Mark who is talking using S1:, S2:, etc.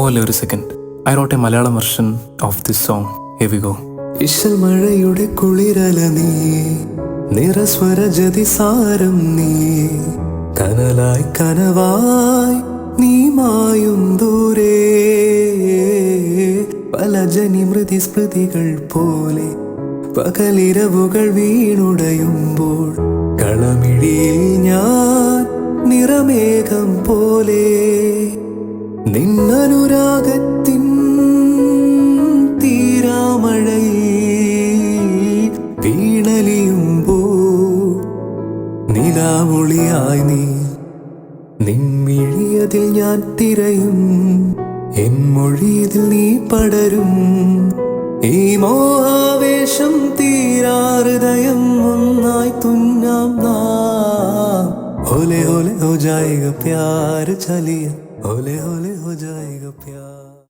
S1: പോവല്ലേ ഒരു second. I wrote a Malayalam version of this song. Here we go.
S2: ഇശൽ മഴയുടെ കുളിരല നീ, നിറസ്വരജതി സാരം നീ, കനലായി കനവായി നീ മായും ദൂരെ, പല ജനിമൃതി സ്മൃതികൾ പോലെ പകലിരവുകൾ വീണുടയുമ്പോൾ കളമിഴിയിൽ ഞാൻ നിറമേഘം പോലെ, നിന്നനുരാഗത്തിൻ തീരാമഴയിൽ വീണലിയുമ്പോൾ നിലാവൊളിയായി നീ, നിൻമിഴിയതിൽ ഞാൻ തിരയും, എൻ മൊഴിയതിൽ നീ പടരും. ഈ മോഹാവേശം തീരാ ഹൃദയം ഒന്നായി തുന്നാം നാം. ഹോലെ ഹോലെ ഹോ ജായേഗാ പ്യാർ ചലിയ, ഹോലെ ഹോലെ ഹോ ജായേഗാ പ്യാർ.